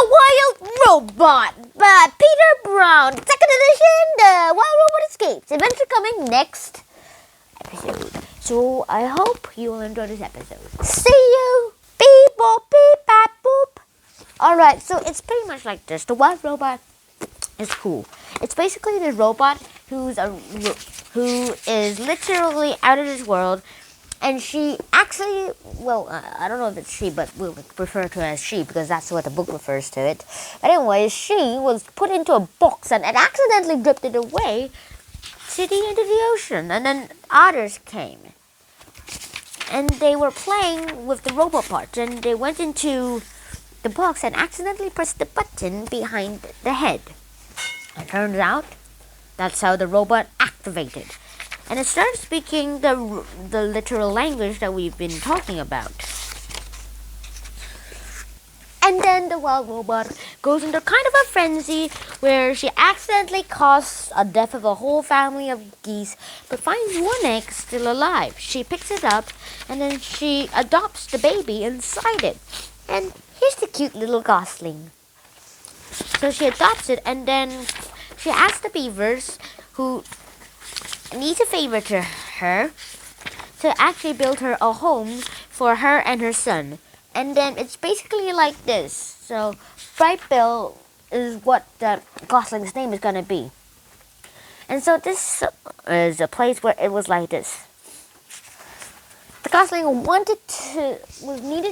The Wild Robot by Peter Brown. Second edition, The Wild Robot Escapes. Adventure coming next episode. So I hope you will enjoy this episode. See you. Beep boop beep bap boop. Alright, so it's pretty much like this. The Wild Robot is cool. It's basically the robot who is literally out of this world. And she actually, well, I don't know if it's she, but we'll refer to her as she because that's what the book refers to it. But anyway, she was put into a box and it accidentally drifted away into the ocean. And then otters came. And they were playing with the robot parts. And they went into the box and accidentally pressed the button behind the head. It turns out that's how the robot activated. And it started speaking the literal language that we've been talking about. And then the Wild Robot goes into kind of a frenzy where she accidentally causes a death of a whole family of geese, but finds one egg still alive. She picks it up and then she adopts the baby inside it. And here's the cute little gosling. So she adopts it and then she asks the beavers who needs a favor to her to actually build her a home for her and her son. And then it's basically like this. So Bright Bill is what the gosling's name is going to be. And so this is a place where it was like this. The gosling needed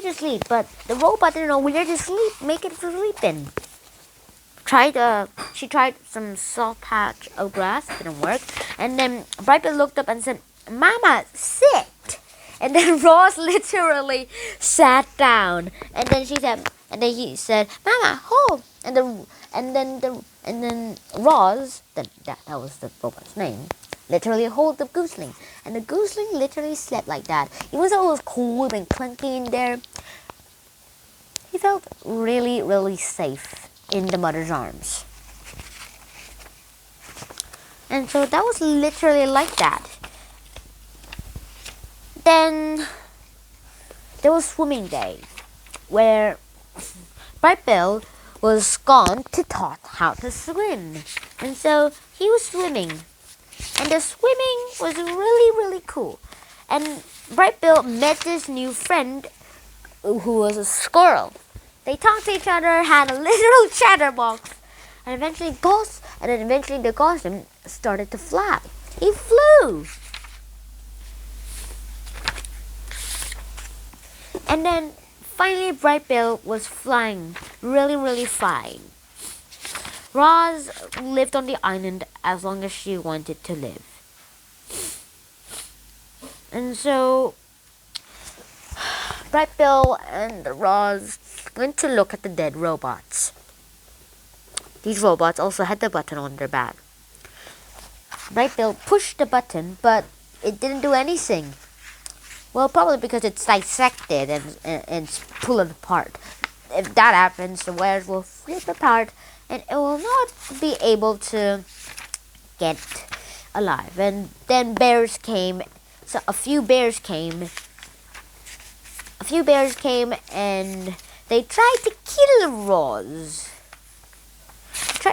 to sleep, but the robot didn't know where to sleep, make it sleep in. She tried some soft patch of grass, didn't work. And then Brightbill looked up and said, "Mama, sit." And then Ross literally sat down. And then he said, "Mama, hold." And then Ross, that was the robot's name, literally hold the goosling. And the goosling literally slept like that. Even though it was cold and clunky in there, he felt really, really safe in the mother's arms. And so that was literally like that. Then there was swimming day where Bright Bill was gone to taught how to swim. And so he was swimming. And the swimming was really, really cool. And Bright Bill met this new friend who was a squirrel. They talked to each other, had a little chatterbox, and eventually the gosling started to fly. He flew. And then finally Bright Bill was flying, really, really flying. Roz lived on the island as long as she wanted to live. And so Bright Bill and Roz went to look at the dead robots. These robots also had the button on their back. Bright Bill pushed the button, but it didn't do anything. Well, probably because it's dissected and pulled it apart. If that happens, the wires will flip apart and it will not be able to get alive. And then bears came. So a few bears came and they tried to kill Roz.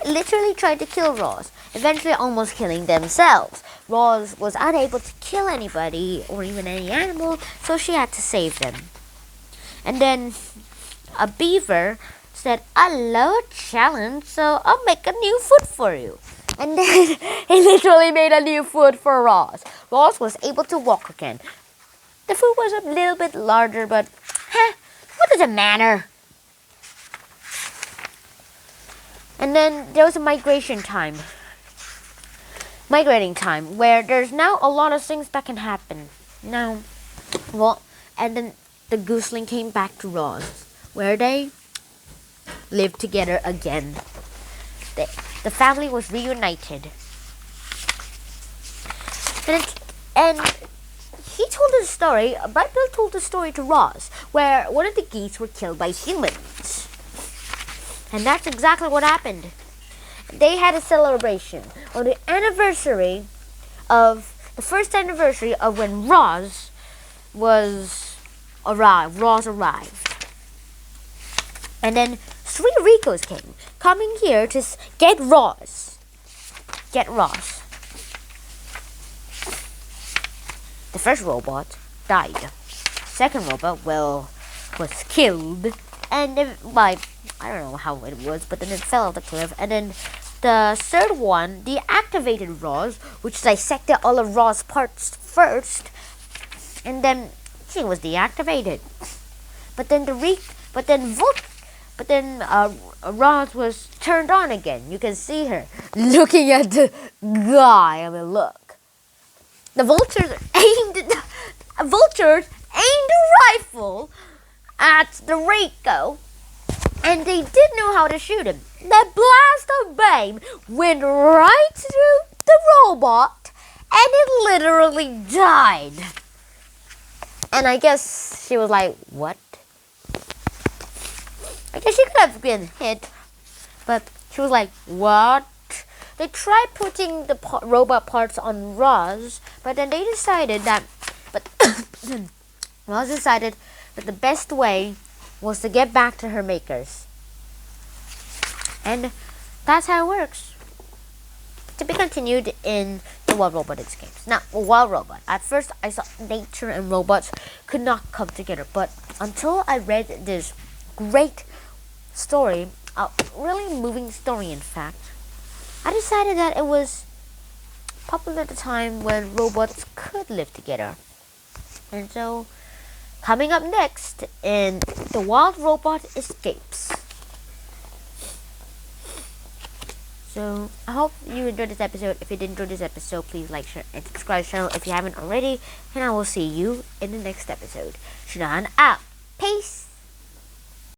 Literally tried to kill Roz. Eventually almost killing themselves. Roz was unable to kill anybody or even any animal, so she had to save them. And then a beaver said, "I love a challenge, so I'll make a new foot for you." And then he literally made a new foot for Roz. Roz was able to walk again. The foot was a little bit larger, but what does it matter? And then there was a migrating time where there's now a lot of things that can happen. And then the goosling came back to Roz, where they lived together again. The family was reunited. And he told the story, Bright Bill told the story to Roz, where one of the geese were killed by humans. And that's exactly what happened. They had a celebration on the first anniversary of when Roz arrived. And then 3 Ricos came, coming here to get Roz. Get Roz. The first robot died. Second robot, well, was killed. And then by, I don't know how it was, but then it fell off the cliff. And then the third one deactivated Roz, which dissected all of Roz's parts first. And then she was deactivated. But then Roz was turned on again. You can see her looking at the guy. I mean, look. The vultures aimed a rifle at the Rico, and they didn't know how to shoot him. The blast of beam went right through the robot, and it literally died. And I guess she was like, what? I guess she could have been hit, but she was like, what? They tried putting the robot parts on Roz, but then they decided that, Roz decided that the best way was to get back to her makers. And that's how it works. To be continued in the Wild Robot Escapes. Now, Wild Robot. At first, I thought nature and robots could not come together, but until I read this great story, a really moving story, in fact, I decided that it was popular at the time when robots could live together. And so, coming up next in The Wild Robot Escapes. So, I hope you enjoyed this episode. If you did enjoy this episode, please like, share, and subscribe to the channel if you haven't already. And I will see you in the next episode. Shunan out. Peace.